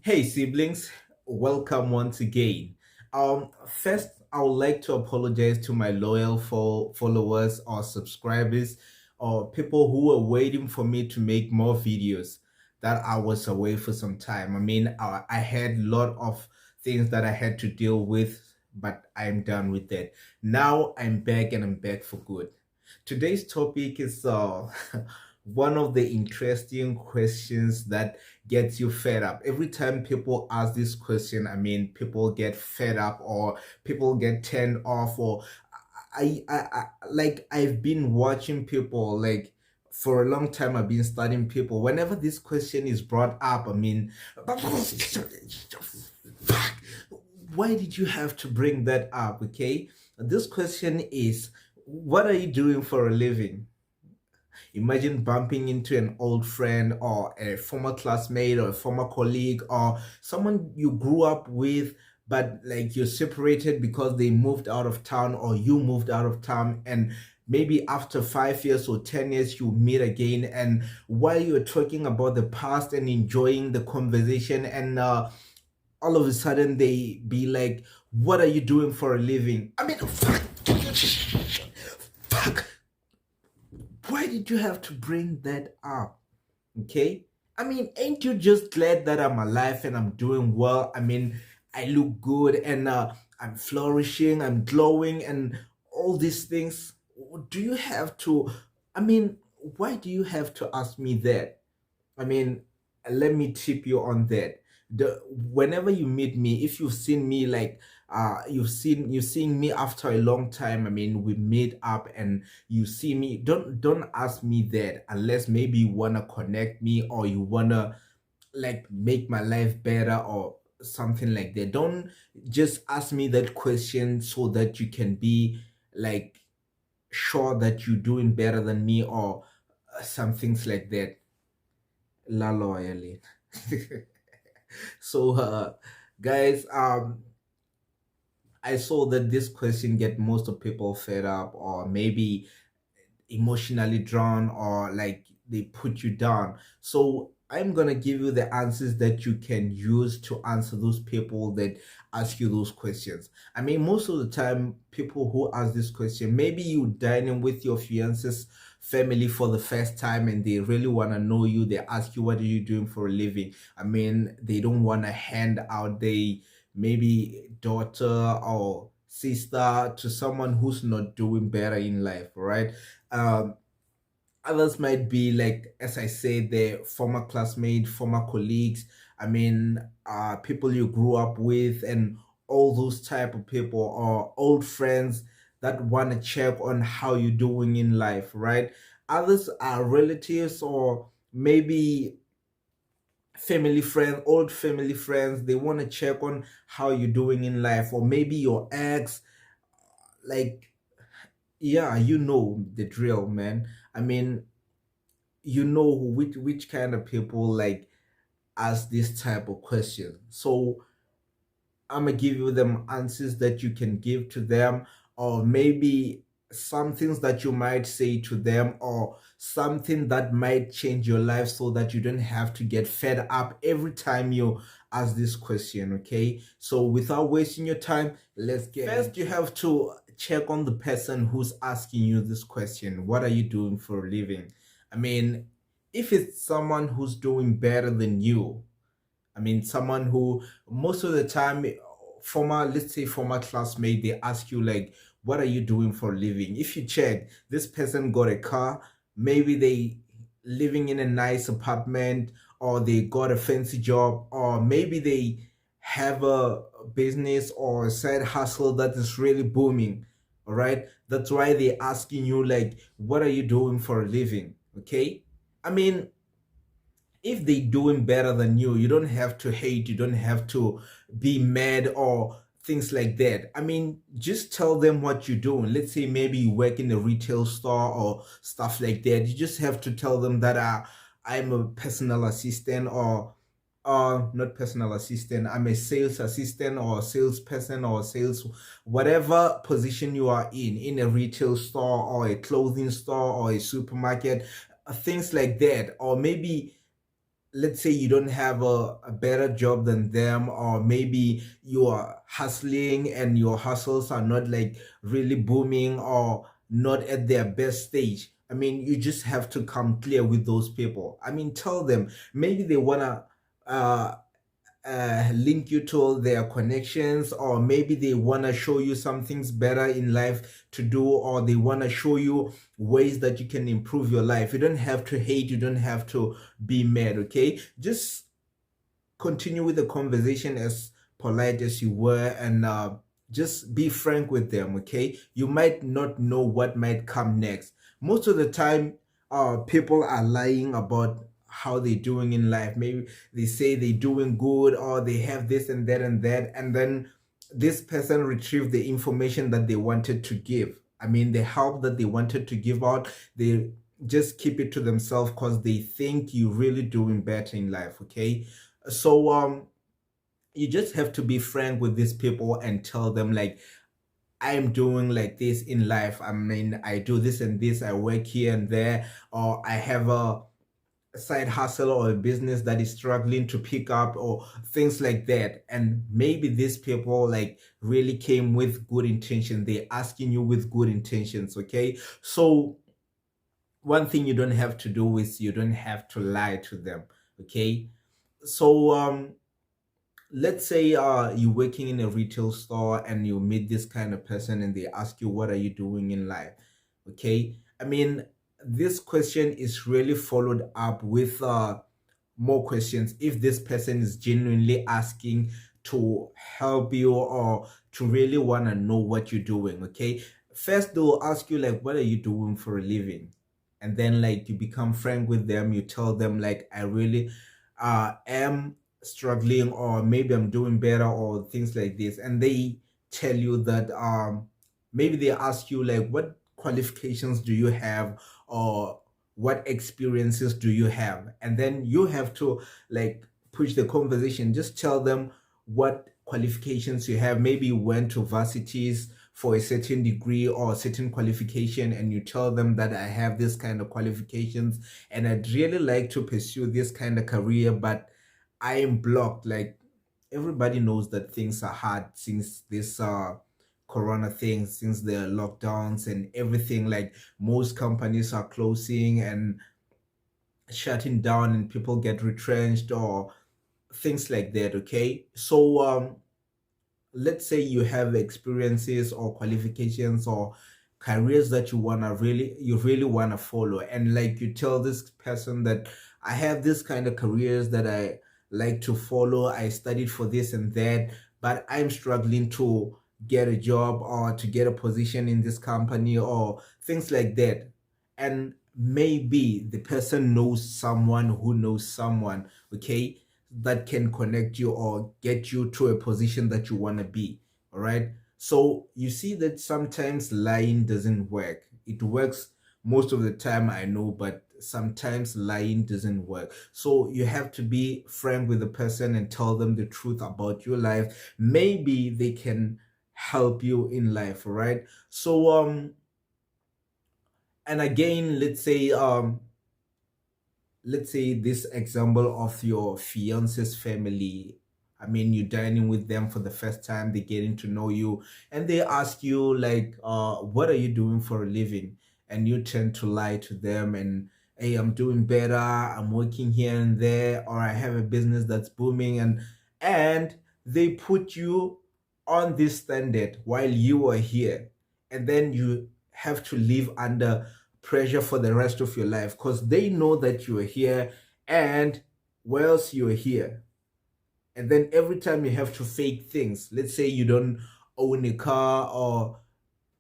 Hey siblings, welcome once again. First, I would like to apologize to my loyal followers or subscribers or people who were waiting for me to make more videos that I was away for some time. I had a lot of things that I had to deal with, but I'm done with that. Now I'm back and I'm back for good. Today's topic is one of the interesting questions that gets you fed up. Every time people ask this question, people get fed up or people get turned off or I've been watching people like for a long time. I've been studying people. Whenever this question is brought up, why did you have to bring that up? Okay, this question is, what are you doing for a living? Imagine bumping into an old friend or a former classmate or a former colleague or someone you grew up with, but like you're separated because they moved out of town or you moved out of town, and maybe after 5 years or 10 years you meet again, and while you're talking about the past and enjoying the conversation, and all of a sudden they be like, what are you doing for a living? Fuck, why did you have to bring that up? Okay, ain't you just glad that I'm alive and I'm doing well? I look good, and I'm flourishing, I'm glowing, and all these things. Do you have to, I mean why do you have to ask me that? I mean, let me tip you on that. Whenever you meet me, if you've seen me like you've seen me after a long time. We meet up and you see me. Don't ask me that unless maybe you wanna connect me or you wanna like make my life better or something like that. Don't just ask me that question so that you can be like sure that you're doing better than me or some things like that. La loyally. So guys, I saw that this question get most of people fed up or maybe emotionally drawn or like they put you down. So I'm gonna give you the answers that you can use to answer those people that ask you those questions. Most of the time, people who ask this question, maybe you dining with your fiance's family for the first time and they really want to know you. They ask you, what are you doing for a living? They don't want to hand out their maybe daughter or sister to someone who's not doing better in life, right? um Others might be like, as I said, the former classmates, former colleagues. People you grew up with and all those type of people, or old friends that want to check on how you're doing in life, right? Others are relatives or maybe family friends, old family friends. They want to check on how you're doing in life, or maybe your ex. Like, yeah, you know the drill, man. I mean, you know which kind of people like ask this type of question. So I'm gonna give you them answers that you can give to them, or maybe some things that you might say to them, or something that might change your life so that you don't have to get fed up every time you ask this question. Okay, so without wasting your time, let's get first. You have to check on the person who's asking you this question. What are you doing for a living? I mean, if it's someone who's doing better than you, someone who most of the time, former, let's say former classmate, they ask you like, what are you doing for a living? If you check, this person got a car, maybe they living in a nice apartment, or they got a fancy job, or maybe they have a business or a side hustle that is really booming. All right, that's why they're asking you like, what are you doing for a living? Okay, I mean, if they doing better than you don't have to hate, you don't have to be mad or things like that. Just tell them what you're doing. Let's say maybe you work in a retail store or stuff like that. You just have to tell them that I'm a personal assistant, or not personal assistant, I'm a sales assistant or a salesperson or sales, whatever position you are in a retail store or a clothing store or a supermarket, things like that. Or maybe let's say you don't have a better job than them, or maybe you are hustling and your hustles are not like really booming or not at their best stage. I mean, you just have to come clear with those people. I mean, tell them maybe they want to uh link you to their connections, or maybe they want to show you some things better in life to do, or they want to show you ways that you can improve your life. You don't have to hate, you don't have to be mad, okay? Just continue with the conversation as polite as you were, and just be frank with them, okay? You might not know what might come next. Most of the time, people are lying about how they're doing in life. Maybe they say they're doing good, or they have this and that, and then this person retrieved the information that they wanted to give. I mean, the help that they wanted to give out, they just keep it to themselves because they think you're really doing better in life, okay? So you just have to be frank with these people and tell them like, I'm doing like this in life. I mean, I do this and this, I work here and there, or I have a side hustle or a business that is struggling to pick up, or things like that. And maybe these people like really came with good intention, they're asking you with good intentions, okay? So one thing you don't have to do is you don't have to lie to them, okay? So let's say you're working in a retail store and you meet this kind of person and they ask you, what are you doing in life, okay? I mean, this question is really followed up with more questions if this person is genuinely asking to help you, or to really want to know what you're doing, okay? First they'll ask you like, what are you doing for a living? And then like you become frank with them, you tell them like, I really am struggling, or maybe I'm doing better, or things like this. And they tell you that maybe they ask you like, what qualifications do you have, or what experiences do you have? And then you have to like push the conversation, just tell them what qualifications you have. Maybe you went to varsities for a certain degree or a certain qualification, and you tell them that I have this kind of qualifications and I'd really like to pursue this kind of career, but I am blocked. Like, everybody knows that things are hard since this corona thing, since the lockdowns and everything. Like, most companies are closing and shutting down, and people get retrenched or things like that, okay? So let's say you have experiences or qualifications or careers that you really want to follow, and like you tell this person that I have this kind of careers that I like to follow, I studied for this and that, but I'm struggling to get a job or to get a position in this company or things like that. And maybe the person knows someone who knows someone, okay, that can connect you or get you to a position that you want to be. All right. So you see that sometimes lying doesn't work. It works most of the time, I know, but sometimes lying doesn't work. So you have to be frank with the person and tell them the truth about your life. Maybe they can help you in life. All right. So and again, let's say this example of your fiance's family. I mean, you're dining with them for the first time, they're getting to know you, and they ask you like, what are you doing for a living? And you tend to lie to them and, hey, I'm doing better, I'm working here and there, or I have a business that's booming, and they put you on this standard while you are here, and then you have to live under pressure for the rest of your life because they know that you are here, and whilst you're here, and then every time you have to fake things. Let's say you don't own a car, or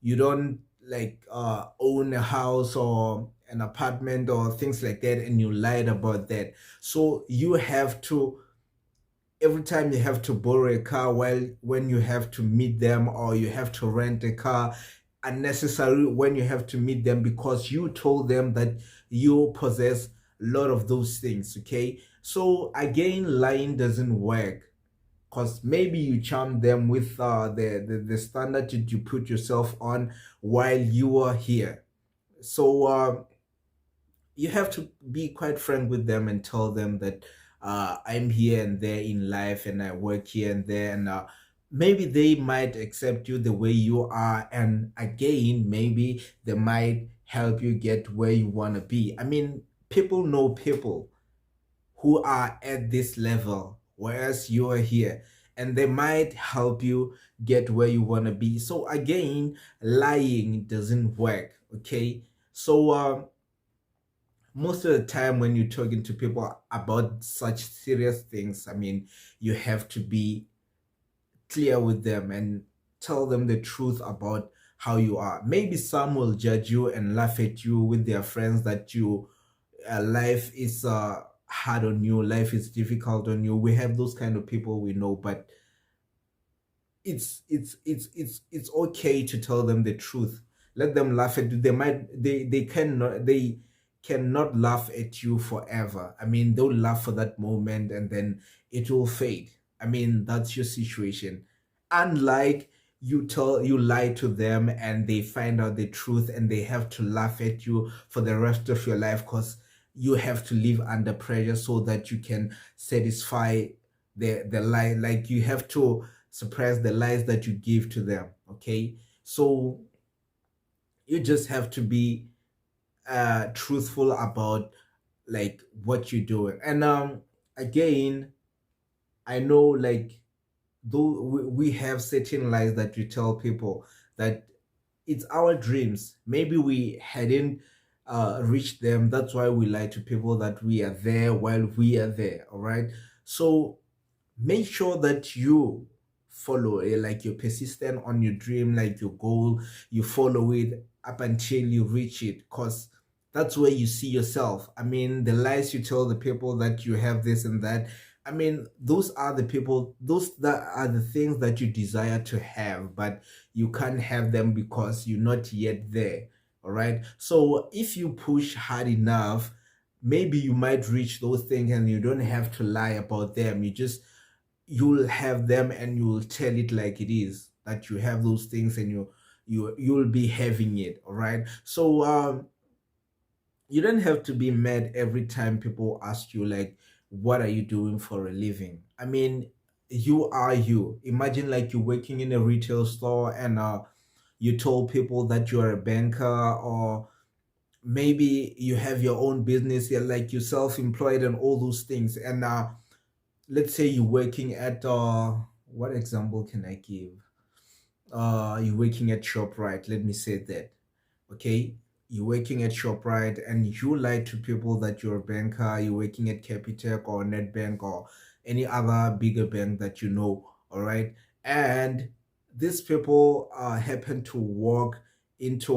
you don't like own a house or an apartment or things like that, and you lied about that. So you have to, every time you have to borrow a car, while when you have to meet them, or you have to rent a car unnecessary when you have to meet them because you told them that you possess a lot of those things, okay? So again, lying doesn't work because maybe you charm them with the standard that you put yourself on while you are here. So you have to be quite frank with them and tell them that I'm here and there in life and I work here and there, and maybe they might accept you the way you are, and again maybe they might help you get where you want to be. I mean, people know people who are at this level, whereas you are here, and they might help you get where you want to be. So again, lying doesn't work. Okay, so most of the time when you're talking to people about such serious things, I mean, you have to be clear with them and tell them the truth about how you are. Maybe some will judge you and laugh at you with their friends that you life is hard on you, life is difficult on you. We have those kind of people, we know, but it's okay to tell them the truth. Let them laugh at you. They cannot laugh at you forever. I mean, they'll laugh for that moment and then it will fade. I mean, that's your situation. Unlike you lie to them and they find out the truth and they have to laugh at you for the rest of your life because you have to live under pressure so that you can satisfy the lie. Like you have to suppress the lies that you give to them. Okay, so you just have to be truthful about like what you're doing. And again, I know like though we have certain lies that we tell people that it's our dreams, maybe we hadn't reached them, that's why we lie to people that we are there while we are there. All right, so make sure that you follow it, like you're persistent on your dream, like your goal, you follow it up until you reach it, because that's where you see yourself. I mean, the lies you tell the people that you have this and that, I mean, those are the people, those that are the things that you desire to have, but you can't have them because you're not yet there. All right, so if you push hard enough, maybe you might reach those things and you don't have to lie about them. You'll have them and you'll tell it like it is, that you have those things and you'll be having it. All right, so you don't have to be mad every time people ask you like, what are you doing for a living? I mean, you are you. Imagine like you're working in a retail store and you told people that you're a banker, or maybe you have your own business, you're like you're self-employed and all those things. And let's say you're working at what example can I give? You're working at ShopRite, let me say that. Okay, you're working at ShopRite and you lie to people that you're a banker, you're working at Capitec or Netbank or any other bigger bank that you know. All right, and these people happen to walk into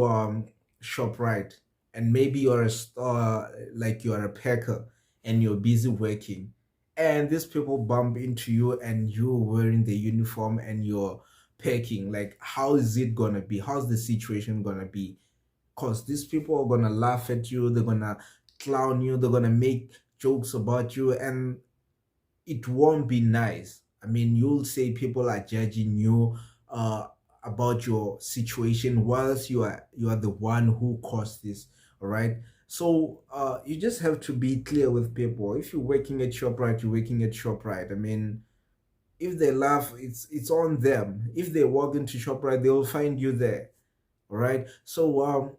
ShopRite, and maybe you're a like you're a packer and you're busy working, and these people bump into you and you're wearing the uniform and you're packing. Like, how is it gonna be? How's the situation gonna be? Because these people are gonna laugh at you, they're gonna clown you, they're gonna make jokes about you, and it won't be nice. I mean, you'll say people are judging you uh, about your situation, whilst you are the one who caused this. All right. So you just have to be clear with people. If you're working at ShopRite, you're working at ShopRite. I mean, if they laugh, it's on them. If they walk into ShopRite, they will find you there. All right. So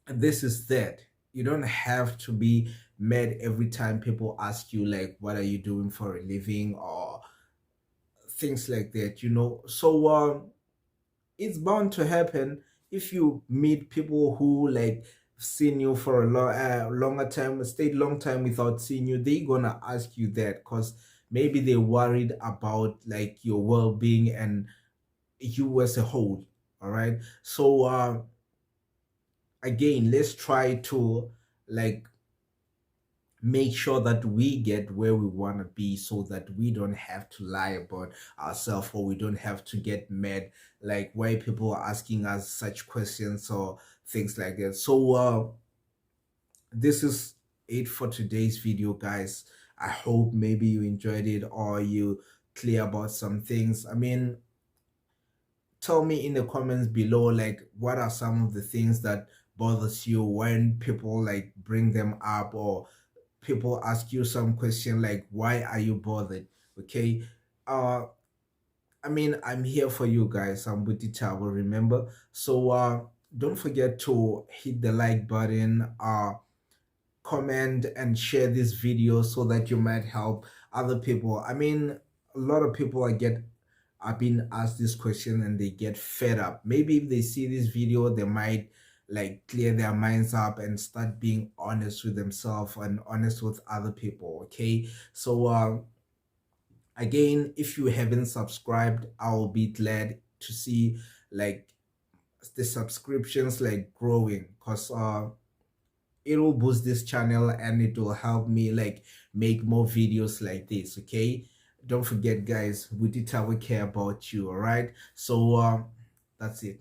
this is that. You don't have to be mad every time people ask you like, what are you doing for a living, or things like that, you know. So it's bound to happen. If you meet people who like seen you for a longer time, stayed long time without seeing you, they gonna ask you that because maybe they're worried about like your well-being and you as a whole. All right, so again, let's try to like make sure that we get where we want to be, so that we don't have to lie about ourselves, or we don't have to get mad like why people are asking us such questions or things like that. So this is it for today's video, guys. I hope maybe you enjoyed it or you clear about some things. I mean, tell me in the comments below like what are some of the things that bothers you, when people like bring them up, or people ask you some question like why are you bothered. Okay. uh I mean, I'm here for you guys. I'm with the table, remember? So don't forget to hit the like button, comment and share this video so that you might help other people. I mean, a lot of people are being asked this question and they get fed up. Maybe if they see this video, they might like clear their minds up and start being honest with themselves and honest with other people. Okay. So again, if you haven't subscribed, I'll be glad to see like the subscriptions like growing, because it will boost this channel and it will help me like make more videos like this. Okay, don't forget guys, we did care about you. All right, so that's it.